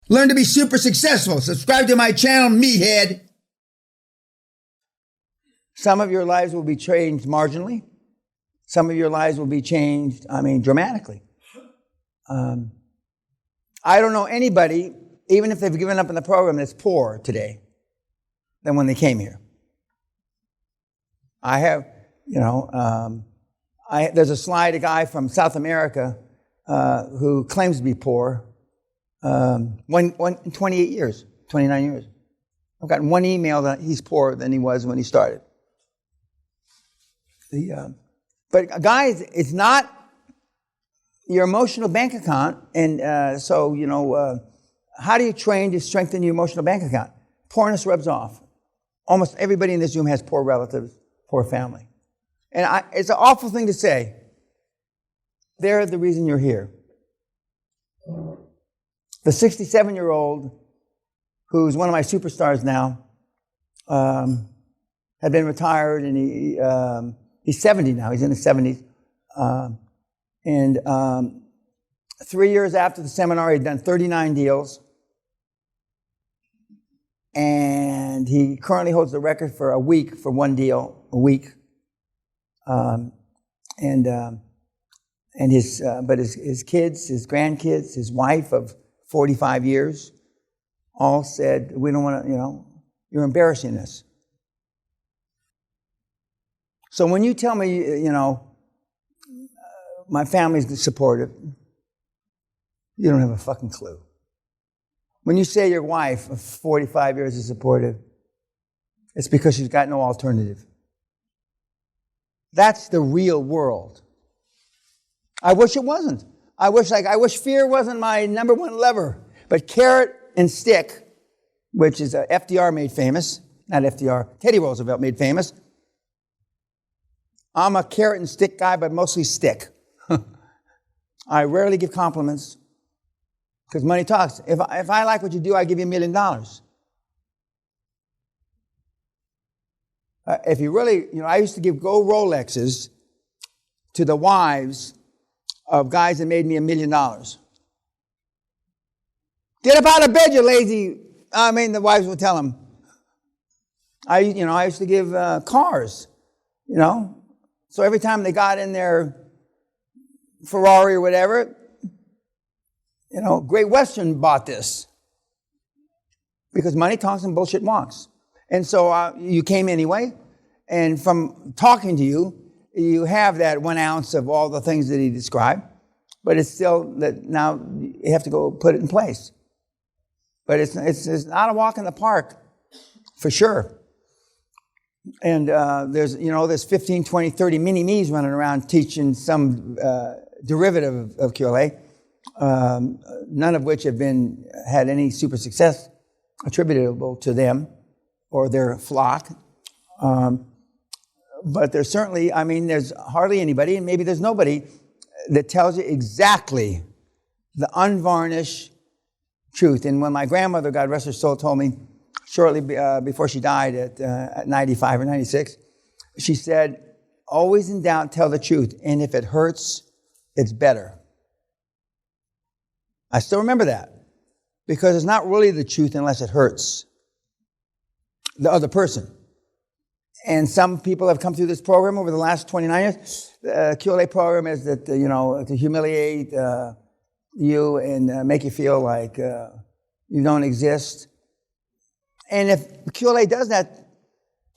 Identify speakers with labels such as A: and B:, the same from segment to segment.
A: Learn to be super successful. Subscribe to my channel, Meathead. Some of your lives will be changed marginally. Some of your lives will be changed, dramatically. I don't know anybody, even if they've given up on the program, that's poorer today than when they came here. I have, there's a slide, a guy from South America who claims to be poor, 28 years, 29 years. I've gotten one email that he's poorer than he was when he started. But guys, it's not your emotional bank account. And how do you train to strengthen your emotional bank account? Poorness rubs off. Almost everybody in this room has poor relatives, poor family. And it's an awful thing to say. They're the reason you're here. The 67-year-old, who's one of my superstars now, had been retired, and he's 70 now. He's in his 70s. 3 years after the seminar, he'd done 39 deals. And he currently holds the record for a week for one deal a week. His kids, his grandkids, his wife of 45 years, all said, we don't want to, you're embarrassing us. So when you tell me, my family's supportive, you don't have a fucking clue. When you say your wife of 45 years is supportive, it's because she's got no alternative. That's the real world. I wish it wasn't. I wish fear wasn't my number one lever. But carrot and stick, which is FDR made famous, not FDR, Teddy Roosevelt made famous. I'm a carrot and stick guy, but mostly stick. I rarely give compliments because money talks. If I like what you do, I give you $1 million. If you really, I used to give gold Rolexes to the wives of guys that made me $1 million. Get up out of bed, you lazy. The wives would tell them. I used to give cars, So every time they got in their Ferrari or whatever, Great Western bought this. Because money talks and bullshit walks. And so you came anyway, and from talking to you, you have that 1 ounce of all the things that he described, but it's still that now you have to go put it in place. But it's not a walk in the park, for sure. And there's 15, 20, 30 mini-me's running around teaching some derivative of QLA, none of which have had any super success attributable to them or their flock. But there's certainly, there's hardly anybody, and maybe there's nobody, that tells you exactly the unvarnished truth. And when my grandmother, God rest her soul, told me shortly before she died at 95 or 96, she said, always in doubt, tell the truth. And if it hurts, it's better. I still remember that because it's not really the truth unless it hurts the other person. And some people have come through this program over the last 29 years. The QLA program is that, to humiliate you and make you feel like you don't exist. And if QLA does that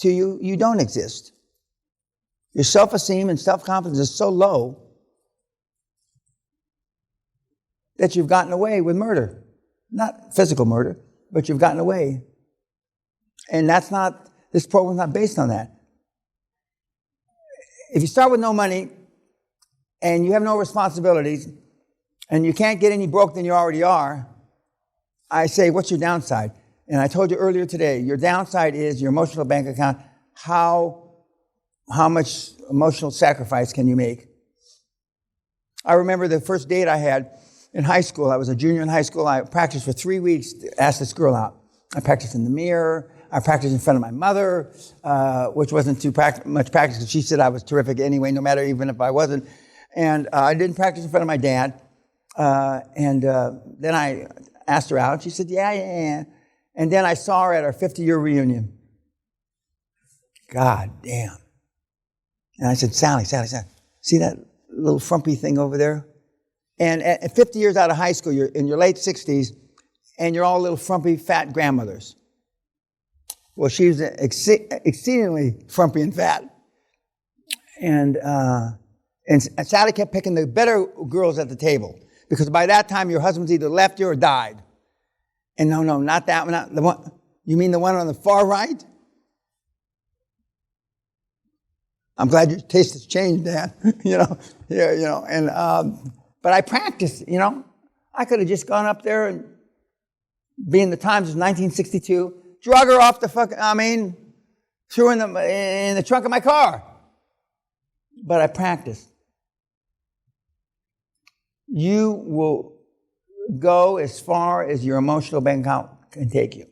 A: to you, you don't exist. Your self-esteem and self-confidence is so low that you've gotten away with murder. Not physical murder, but you've gotten away. And this program's not based on that. If you start with no money and you have no responsibilities and you can't get any broke than you already are, I say, what's your downside? And I told you earlier today, your downside is your emotional bank account. How much emotional sacrifice can you make? I remember the first date I had in high school. I was a junior in high school. I practiced for 3 weeks to ask this girl out. I practiced in the mirror. I practiced in front of my mother, which wasn't too much practice because she said I was terrific anyway, no matter even if I wasn't. And I didn't practice in front of my dad. Then I asked her out. She said, yeah. And then I saw her at our 50-year reunion. God damn. And I said, Sally, see that little frumpy thing over there? And at 50 years out of high school, you're in your late 60s, and you're all little frumpy, fat grandmothers. Well, she was exceedingly frumpy and fat. And Sally kept picking the better girls at the table, because by that time, your husband's either left you or died. And no, not that one. Not the one. You mean the one on the far right? I'm glad your taste has changed, Dan. But I practiced, I could have just gone up there and, being the Times was 1962, drug her off threw in the trunk of my car. But I practiced. You will go as far as your emotional bank account can take you.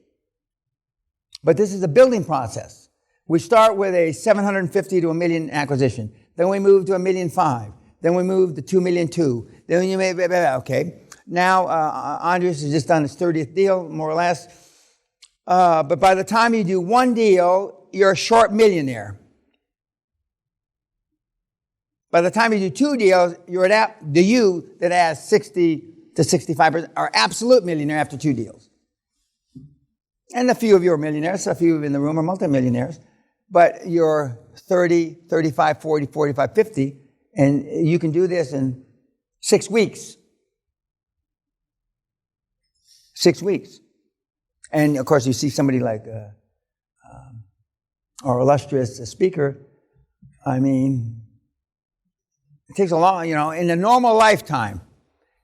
A: But this is a building process. We start with a 750 to $1 million acquisition. Then we move to $1.5 million. Then we move to $2.2 million. Then you may, okay. Now, Andres has just done his 30th deal, more or less. But by the time you do one deal, you're a short millionaire. By the time you do two deals, you're that has 60 to 65% are absolute millionaire after two deals. And a few of you are millionaires, a few in the room are multimillionaires. But you're 30, 35, 40, 45, 50, and you can do this in 6 weeks. 6 weeks. And, of course, you see somebody like our illustrious speaker. It takes a long, in a normal lifetime,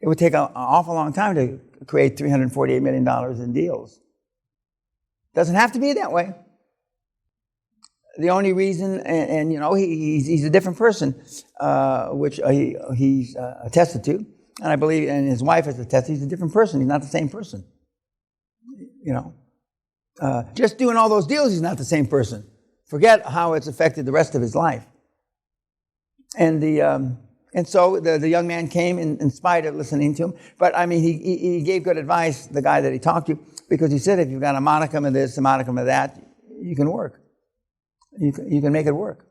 A: it would take an awful long time to create $348 million in deals. Doesn't have to be that way. The only reason, he's a different person, which he's attested to, and I believe, and his wife has attested, he's a different person. He's not the same person. Just doing all those deals, he's not the same person. Forget how it's affected the rest of his life. And so the young man came in spite of listening to him. But, he gave good advice, the guy that he talked to, because he said, if you've got a modicum of this, a modicum of that, you can work. You can make it work.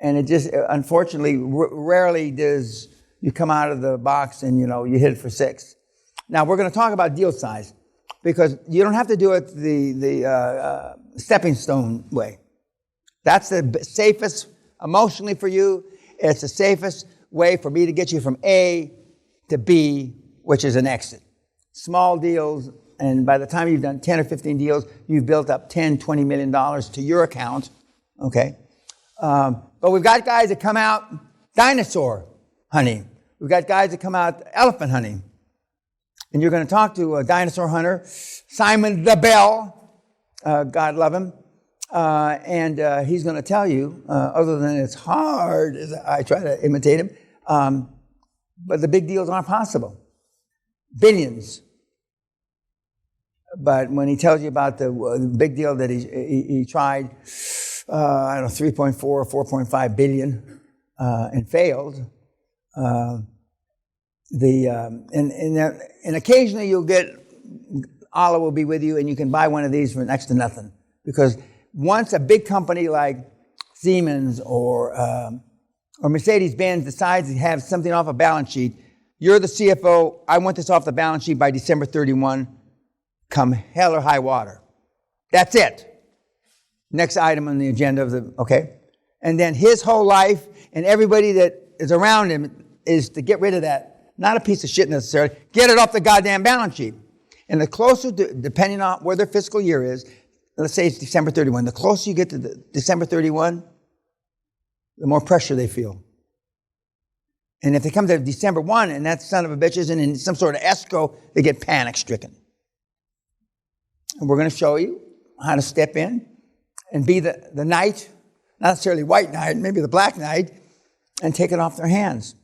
A: And it just, unfortunately, rarely does you come out of the box and, you hit it for 6. Now, we're going to talk about deal size, because you don't have to do it the stepping stone way. That's the safest emotionally for you. It's the safest way for me to get you from A to B, which is an exit. Small deals, and by the time you've done 10 or 15 deals, you've built up $10, $20 million to your account, okay? But we've got guys that come out dinosaur hunting. We've got guys that come out elephant hunting. And you're going to talk to a dinosaur hunter, Simon the Bell, God love him, and he's going to tell you, other than it's hard as I try to imitate him, but the big deals aren't possible. Billions. But when he tells you about the big deal that he tried, 3.4 or 4.5 billion, and failed, and occasionally you'll get, Allah will be with you, and you can buy one of these for next to nothing. Because once a big company like Siemens or Mercedes-Benz decides to have something off a balance sheet, you're the CFO, I want this off the balance sheet by December 31, come hell or high water. That's it. Next item on the agenda okay? And then his whole life and everybody that is around him is to get rid of that. Not a piece of shit necessarily. Get it off the goddamn balance sheet. And the closer, depending on where their fiscal year is, let's say it's December 31, the closer you get to December 31, the more pressure they feel. And if they come to December 1 and that son of a bitch isn't in some sort of escrow, they get panic-stricken. And we're going to show you how to step in and be the knight, not necessarily white knight, maybe the black knight, and take it off their hands.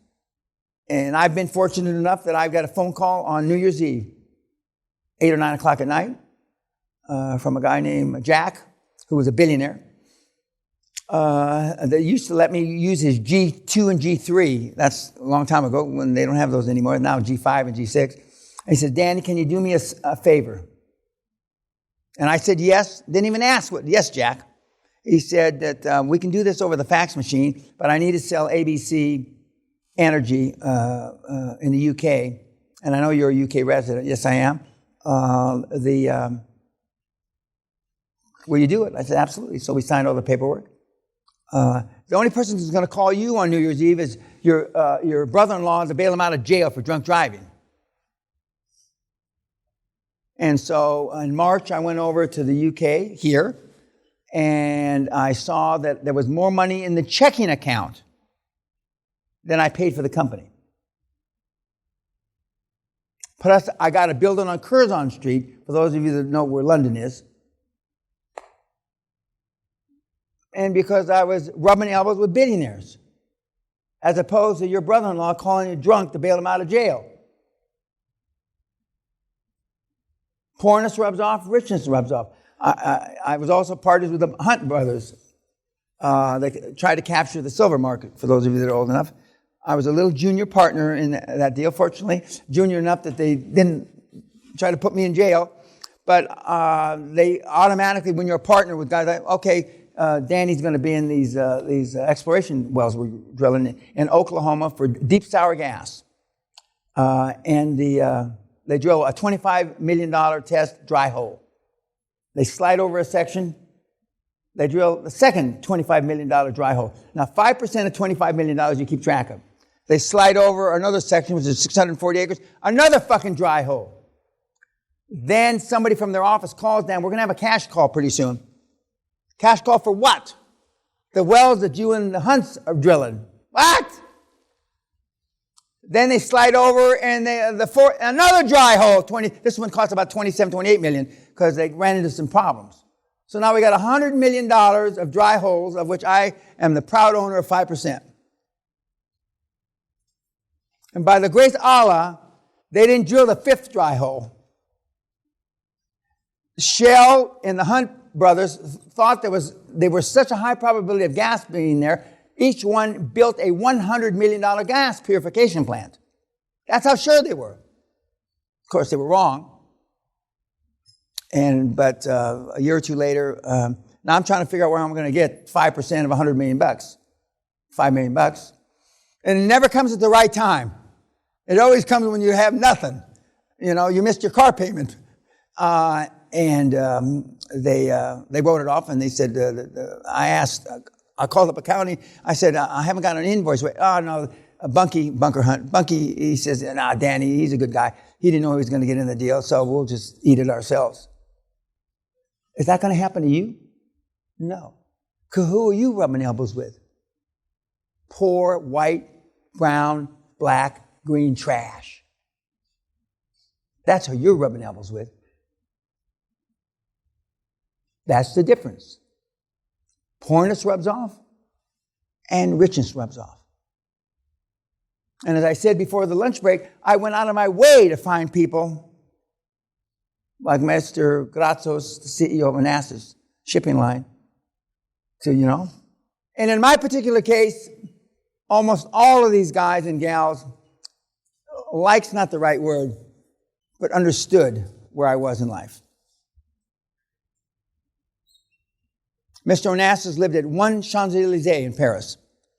A: And I've been fortunate enough that I've got a phone call on New Year's Eve, 8 or 9 o'clock at night, from a guy named Jack, who was a billionaire. They used to let me use his G2 and G3. That's a long time ago when they don't have those anymore. Now G5 and G6. He said, Danny, can you do me a favor? And I said, yes. Didn't even ask what. Yes, Jack. He said that we can do this over the fax machine, but I need to sell ABC Energy in the UK. And I know you're a UK resident. Yes, I am. Will you do it? I said, absolutely. So we signed all the paperwork. The only person who's going to call you on New Year's Eve is your brother-in-law to bail him out of jail for drunk driving. And so in March, I went over to the UK here, and I saw that there was more money in the checking account than I paid for the company. Plus, I got a building on Curzon Street, for those of you that know where London is. And because I was rubbing elbows with billionaires, as opposed to your brother-in-law calling you drunk to bail him out of jail. Poorness rubs off, richness rubs off. I was also partners with the Hunt brothers. They tried to capture the silver market, for those of you that are old enough. I was a little junior partner in that deal, fortunately. Junior enough that they didn't try to put me in jail. But they automatically, when you're a partner with guys like, okay, Danny's going to be in these exploration wells we're drilling in Oklahoma for deep sour gas. They drill a $25 million test dry hole. They slide over a section. They drill the second $25 million dry hole. Now, 5% of $25 million you keep track of. They slide over another section, which is 640 acres, another fucking dry hole. Then somebody from their office calls down. We're going to have a cash call pretty soon. Cash call for what? The wells that you and the Hunts are drilling. What? Then they slide over and another dry hole. This one cost about 27, 28 million because they ran into some problems. So now we got $100 million of dry holes, of which I am the proud owner of 5%. And by the grace of Allah, they didn't drill the fifth dry hole. Shell and the Hunt brothers thought there was such a high probability of gas being there, each one built a $100 million gas purification plant. That's how sure they were. Of course, they were wrong. But a year or two later, now I'm trying to figure out where I'm going to get 5% of $100 million. $5 million. And it never comes at the right time. It always comes when you have nothing. You know, you missed your car payment. They wrote it off, and they said, I called up accounting. I said, I haven't got an invoice. Oh, no, Bunker Hunt. Bunky, he says, nah, Danny, he's a good guy. He didn't know he was going to get in the deal, so we'll just eat it ourselves. Is that going to happen to you? No. Because who are you rubbing elbows with? Poor, white, brown, black, green trash. That's who you're rubbing elbows with. That's the difference. Poorness rubs off, and richness rubs off. And as I said before the lunch break, I went out of my way to find people like Mr. Grazos, the CEO of Manassas shipping line, And in my particular case, almost all of these guys and gals, like's not the right word, but understood where I was in life. Mr. Onassis lived at 1 Champs-Élysées in Paris,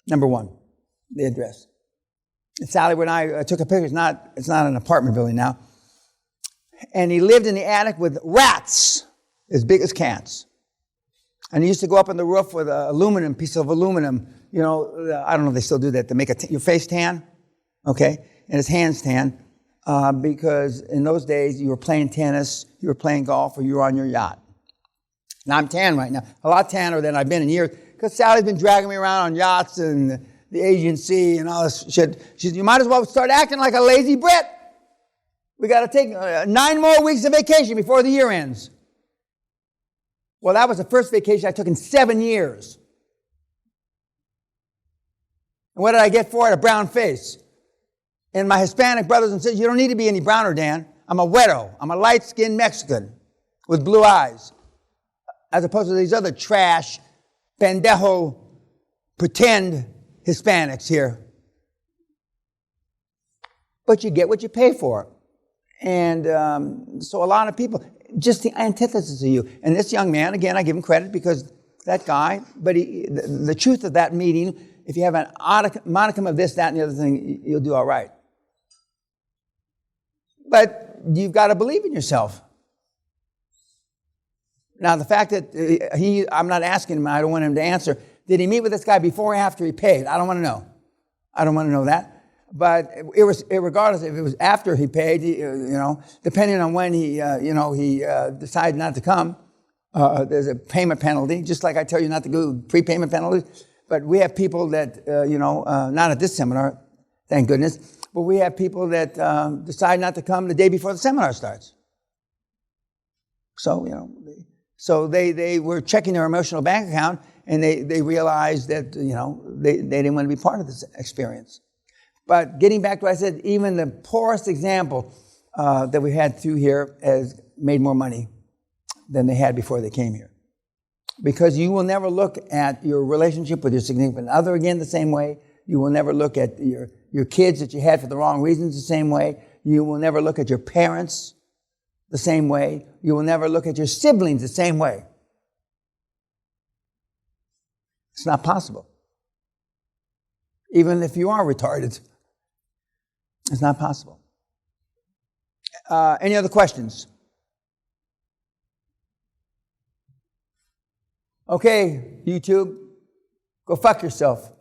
A: number 1, the address. And Sally, when I took a picture, it's not an apartment building now. And he lived in the attic with rats as big as cats. And he used to go up on the roof with a piece of aluminum, I don't know if they still do that, to make your face tan, okay, and his hands tan, because in those days you were playing tennis, you were playing golf, or you were on your yacht. Now I'm tan right now, a lot tanner than I've been in years, because Sally's been dragging me around on yachts and the Asian Sea and all this shit. She said, you might as well start acting like a lazy Brit. We got to take 9 more weeks of vacation before the year ends. Well, that was the first vacation I took in 7 years. And what did I get for it? A brown face. And my Hispanic brothers and sisters, you don't need to be any browner, Dan. I'm a güero. I'm a light-skinned Mexican with blue eyes. As opposed to these other trash, pendejo, pretend Hispanics here. But you get what you pay for. And so a lot of people, just the antithesis of you. And this young man, again, I give him credit because that guy, but the truth of that meeting, if you have an modicum of this, that, and the other thing, you'll do all right. But you've got to believe in yourself. Now, the fact that I'm not asking him, I don't want him to answer, did he meet with this guy before or after he paid? I don't want to know. I don't want to know that. But regardless if it was after he paid, depending on when he decided not to come, there's a payment penalty, just like I tell you not to do prepayment penalties. But we have people that, not at this seminar, thank goodness, but we have people that decide not to come the day before the seminar starts. So, so they were checking their emotional bank account, and they realized that, they didn't want to be part of this experience. But getting back to what I said, even the poorest example that we had through here has made more money than they had before they came here. Because you will never look at your relationship with your significant other again the same way. You will never look at your kids that you had for the wrong reasons the same way. You will never look at your parents the same way. You will never look at your siblings the same way. It's not possible. Even if you are retarded, it's not possible. Any other questions? Okay, YouTube, go fuck yourself.